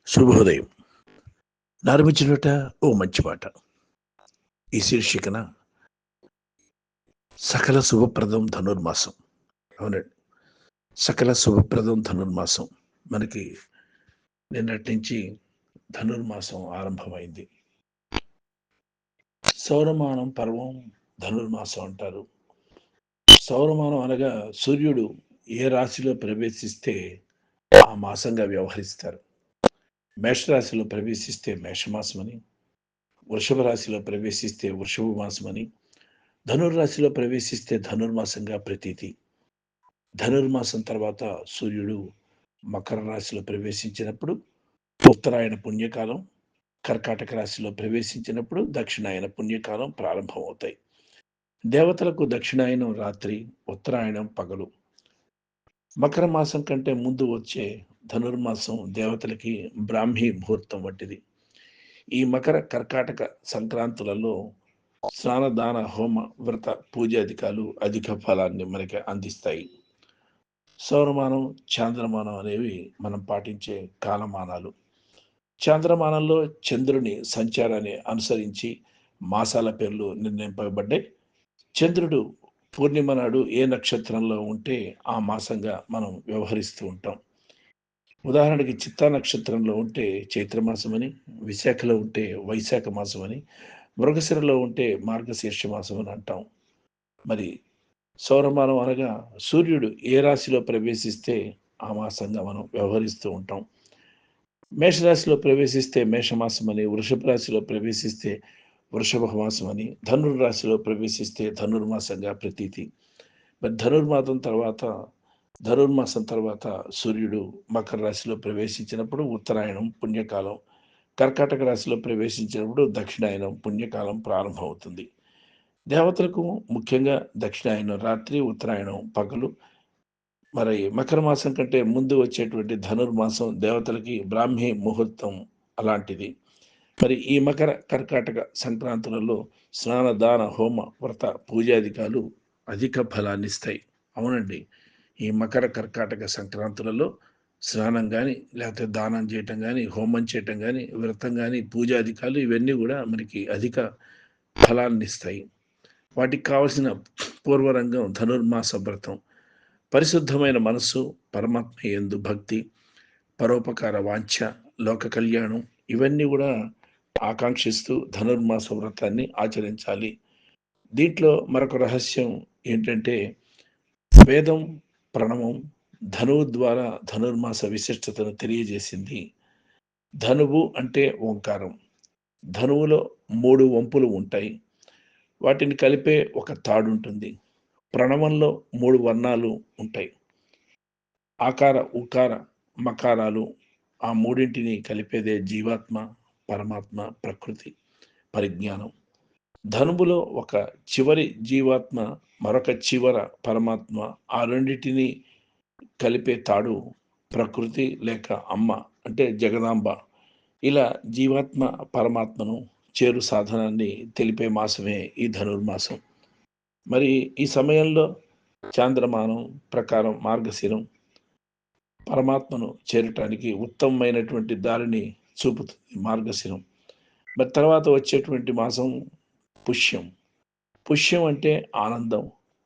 శుభోదయం. నారుమిచ్చినట ఓ మంచి మాట. ఈ శీర్షికన సకల శుభప్రదం ధనుర్మాసం. అవునండి. సకల శుభప్రదం ధనుర్మాసం. మనకి నిన్నటి నుంచి ధనుర్మాసం ఆరంభమైంది. సౌరమానం పర్వం ధనుర్మాసం అంటారు. సౌరమానం అనగా సూర్యుడు ఏ రాశిలో ప్రవేశిస్తే ఆ మాసంగా వ్యవహరిస్తారు. మేషరాశిలో ప్రవేశిస్తే మేషమాసమని, వృషభ రాశిలో ప్రవేశిస్తే వృషభ మాసమని, ధనుర్రాశిలో ప్రవేశిస్తే ధనుర్మాసంగా ప్రతీతి. ధనుర్మాసం తర్వాత సూర్యుడు మకర రాశిలో ప్రవేశించినప్పుడు ఉత్తరాయణ పుణ్యకాలం, కర్కాటక రాశిలో ప్రవేశించినప్పుడు దక్షిణాయన పుణ్యకాలం ప్రారంభమవుతాయి. దేవతలకు దక్షిణాయనం రాత్రి, ఉత్తరాయణం పగలు. మకర మాసం కంటే ముందు వచ్చే ధనుర్మాసం దేవతలకి బ్రాహ్మీ ముహూర్తం వంటిది. ఈ మకర కర్కాటక సంక్రాంతులలో స్నానదాన హోమ వ్రత పూజాధికాలు అధిక ఫలాన్ని మనకి అందిస్తాయి. సౌరమానం, చాంద్రమానం అనేవి మనం పాటించే కాలమానాలు. చాంద్రమానంలో చంద్రుని సంచారాన్ని అనుసరించి మాసాల పేర్లు నిర్ణయింపబడ్డాయి. చంద్రుడు పూర్ణిమ నాడు ఏ నక్షత్రంలో ఉంటే ఆ మాసంగా మనం వ్యవహరిస్తూ ఉంటాం. ఉదాహరణకి చిత్తా నక్షత్రంలో ఉంటే చైత్రమాసమని, విశాఖలో ఉంటే వైశాఖ మాసమని, మృగశిరలో ఉంటే మార్గశీర్ష మాసం అని అంటాం. మరి సౌరమానం అనగా సూర్యుడు ఏ రాశిలో ప్రవేశిస్తే ఆ మాసంగా మనం వ్యవహరిస్తూ ఉంటాం. మేషరాశిలో ప్రవేశిస్తే మేషమాసమని, వృషభ రాశిలో ప్రవేశిస్తే వృషభ మాసమని, ధనుర్రాశిలో ప్రవేశిస్తే ధనుర్మాసంగా ప్రతీతి. మరి ధనుర్మాసం తర్వాత సూర్యుడు మకర రాశిలో ప్రవేశించినప్పుడు ఉత్తరాయణం పుణ్యకాలం, కర్కాటక రాశిలో ప్రవేశించినప్పుడు దక్షిణాయనం పుణ్యకాలం ప్రారంభమవుతుంది. దేవతలకు ముఖ్యంగా దక్షిణాయనం రాత్రి, ఉత్తరాయణం పగలు. మరి మకర మాసం కంటే ముందు వచ్చేటువంటి ధనుర్మాసం దేవతలకి బ్రాహ్మీ ముహూర్తం అలాంటిది. మరి ఈ మకర కర్కాటక సంక్రాంతులలో స్నాన దాన హోమ వ్రత పూజాధికాలు అధిక ఫలాన్ని ఇస్తాయి. అవునండి. ఈ మకర కర్కాటక సంక్రాంతులలో స్నానం కానీ, లేకపోతే దానం చేయటం కానీ, హోమం చేయటం కానీ, వ్రతం కానీ, పూజాధికాలు ఇవన్నీ కూడా మనకి అధిక ఫలాన్ని ఇస్తాయి. వాటికి కావలసిన పూర్వరంగం ధనుర్మాస వ్రతం. పరిశుద్ధమైన మనస్సు, పరమాత్మ యందు భక్తి, పరోపకార వాంఛ, లోక కళ్యాణం ఇవన్నీ కూడా ఆకాంక్షిస్తూ ధనుర్మాస వ్రతాన్ని ఆచరించాలి. దీంట్లో మరొక రహస్యం ఏంటంటే వేదం ప్రణవం ధనువు ద్వారా ధనుర్మాస విశిష్టతను తెలియజేసింది. ధనువు అంటే ఓంకారం. ధనువులో 3 వంపులు ఉంటాయి. వాటిని కలిపే ఒక తాడు ఉంటుంది. ప్రణవంలో 3 వర్ణాలు ఉంటాయి. ఆకార, ఉకార, మకారాలు ఆ మూడింటిని కలిపేదే జీవాత్మ, పరమాత్మ, ప్రకృతి, పరిజ్ఞానం. ధనువులో ఒక చివరి జీవాత్మ, మరొక చివర పరమాత్మ. ఆ రెండింటిని కలిపే తాడు ప్రకృతి లేక అమ్మ అంటే జగదాంబ. ఇలా జీవాత్మ పరమాత్మను చేరు సాధనాన్ని తెలిపే మాసమే ఈ ధనుర్మాసం. మరి ఈ సమయంలో చాంద్రమానం ప్రకారం మార్గశిరం పరమాత్మను చేరటానికి ఉత్తమమైనటువంటి దారిని చూపుతుంది మార్గశిరం. మరి తర్వాత వచ్చేటువంటి మాసం పుష్యం. పుష్యం అంటే ఆనందం.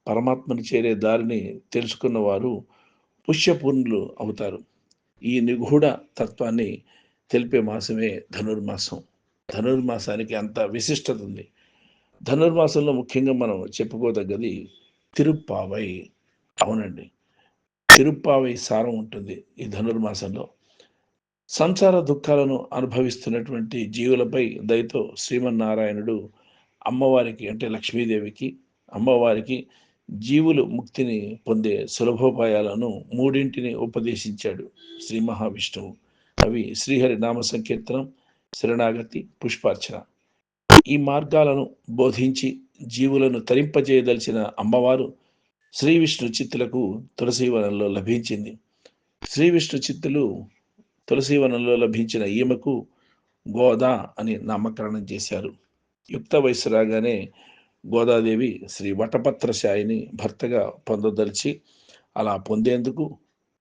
పరమాత్మను చేరే దారిని తెలుసుకున్న వారు పుష్యపూర్ణులు అవుతారు. ఈ నిగూఢ తత్వాన్ని తెలిపే మాసమే ధనుర్మాసం. ధనుర్మాసానికి అంత విశిష్టత ఉంది. ధనుర్మాసంలో ముఖ్యంగా మనం చెప్పుకోదగ్గది తిరుప్పావై. అవునండి. తిరుప్పావై సారం ఉంటుంది ఈ ధనుర్మాసంలో. సంసార దుఃఖాలను అనుభవిస్తున్నటువంటి జీవులపై దయతో శ్రీమన్నారాయణుడు అమ్మవారికి అంటే లక్ష్మీదేవికి, అమ్మవారికి జీవులు ముక్తిని పొందే సులభోపాయాలను మూడింటిని ఉపదేశించాడు శ్రీ మహావిష్ణువు. అవి శ్రీహరి నామ సంకీర్తనం, శరణాగతి, పుష్పార్చన. ఈ మార్గాలను బోధించి జీవులను తరింపజేయదలిచిన అమ్మవారు శ్రీ విష్ణు చిత్తులకు తులసీవనంలో లభించింది. శ్రీ విష్ణు చిత్తులు తులసీవనంలో లభించిన ఈమెకు గోదా అని నామకరణం చేశారు. యుక్త వయసు రాగానే గోదాదేవి శ్రీ వటపత్రశాయిని భర్తగా పొందదలిచి అలా పొందేందుకు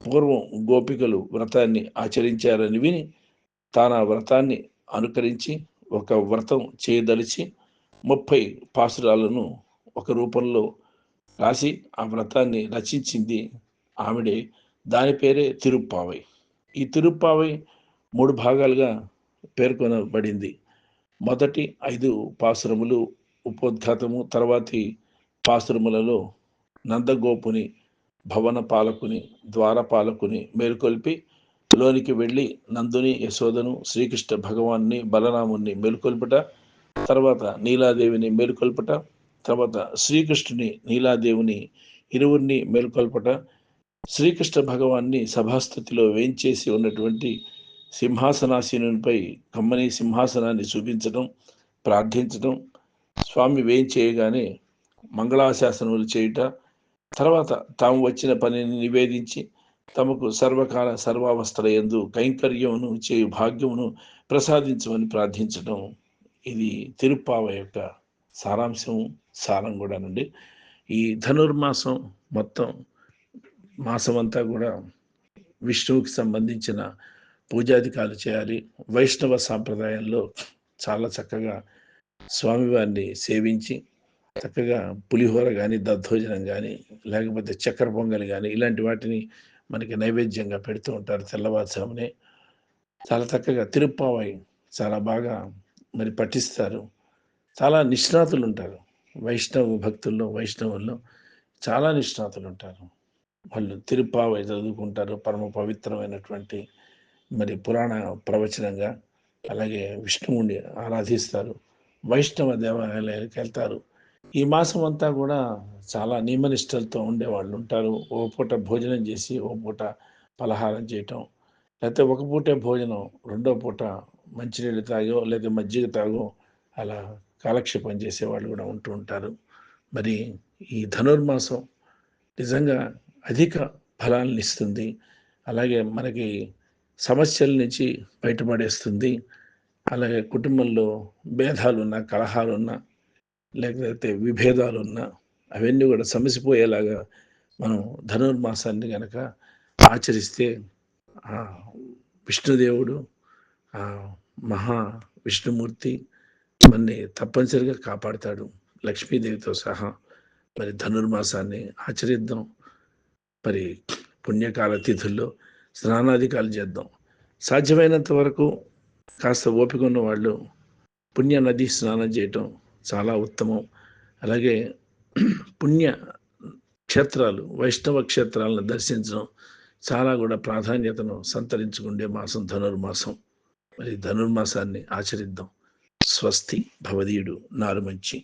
పూర్వం గోపికలు వ్రతాన్ని ఆచరించారని విని తాను ఆ వ్రతాన్ని అనుకరించి ఒక వ్రతం చేయదలిచి 30 పాసురాలను ఒక రూపంలో రాసి ఆ వ్రతాన్ని రచించింది ఆవిడే. దాని పేరే తిరుప్పావై. ఈ తిరుప్పావై 3 భాగాలుగా పేర్కొనబడింది. మొదటి 5 పాసురములు ఉపోద్ఘాతము, తర్వాతి పాసురములలో నందగోపుని, భవన పాలకుని, ద్వారపాలకుని మేల్కొల్పి లోనికి వెళ్ళి నందుని, యశోదను, శ్రీకృష్ణ భగవాన్ని, బలరాముని మేల్కొల్పుట, తర్వాత నీలాదేవిని మేల్కొల్పుట, తర్వాత శ్రీకృష్ణుని, నీలాదేవిని ఇరువురిని మేల్కొల్పుట, శ్రీకృష్ణ భగవాన్ని సభాస్థితిలో వేంచేసి ఉన్నటువంటి సింహాసనాసీనునిపై కమ్మని సింహాసనాన్ని చూపించడం, ప్రార్థించడం, స్వామి వేంచేయగానే మంగళాశాసనములు చేయుట, తర్వాత తాము వచ్చిన పనిని నివేదించి తమకు సర్వకాల సర్వావస్థల యందు కైంకర్యమును చేయు భాగ్యమును ప్రసాదించమని ప్రార్థించడం. ఇది తిరుప్పావ యొక్క సారాంశం, సారం కూడానండి. ఈ ధనుర్మాసం మొత్తం మాసమంతా కూడా విష్ణువుకి సంబంధించిన పూజాధికాలు చేయాలి. వైష్ణవ సాంప్రదాయంలో చాలా చక్కగా స్వామివారిని సేవించి చక్కగా పులిహోర కానీ, దద్దోజనం కానీ, లేకపోతే చక్కెర పొంగలి కానీ ఇలాంటి వాటిని మనకి నైవేద్యంగా పెడుతూ ఉంటారు తెల్లవారుజామునే. చాలా చక్కగా తిరుప్పావై చాలా బాగా మరి పఠిస్తారు. చాలా నిష్ణాతులు ఉంటారు. వైష్ణవ భక్తుల్లో, వైష్ణవుల్లో చాలా నిష్ణాతులు ఉంటారు. వాళ్ళు తిరుప్పావై చదువుకుంటారు. పరమ పవిత్రమైనటువంటి మరి పురాణ ప్రవచనంగా. అలాగే విష్ణువుని ఆరాధిస్తారు. వైష్ణవ దేవాలయాలకు వెళ్తారు. ఈ మాసం అంతా కూడా చాలా నియమనిష్టలతో ఉండేవాళ్ళు ఉంటారు. ఓ పూట భోజనం చేసి, ఓ పూట పలహారం చేయటం, లేకపోతే ఒక పూటే భోజనం, రెండో పూట మంచినీళ్ళు తాగో లేదా మజ్జిగ తాగో అలా కాలక్షేపం చేసేవాళ్ళు కూడా ఉంటూ ఉంటారు. మరి ఈ ధనుర్మాసం నిజంగా అధిక ఫలాలను ఇస్తుంది. అలాగే మనకి సమస్యల నుంచి బయటపడేస్తుంది. అలాగే కుటుంబంలో భేదాలున్నా, కలహాలున్నా, లేకపోతే విభేదాలున్నా అవన్నీ కూడా సమసిపోయేలాగా మనం ధనుర్మాసాన్ని కనుక ఆచరిస్తే ఆ విష్ణుదేవుడు, ఆ మహా విష్ణుమూర్తి మనని తప్పనిసరిగా కాపాడుతాడు, లక్ష్మీదేవితో సహా. మరి ధనుర్మాసాన్ని ఆచరిద్దాం. మరి పుణ్యకాల తిథుల్లో స్నానాధికాలు చేద్దాం. సాధ్యమైనంత వరకు కాస్త ఓపిక ఉన్న వాళ్ళు పుణ్య నది స్నానం చేయటం చాలా ఉత్తమం. అలాగే పుణ్య క్షేత్రాలు, వైష్ణవ క్షేత్రాలను దర్శించడం చాలా కూడా ప్రాధాన్యతను సంతరించుకుండే మాసం ధనుర్మాసం. మరి ధనుర్మాసాన్ని ఆచరిద్దాం. స్వస్తి. భవదీయుడు నారుమంచి.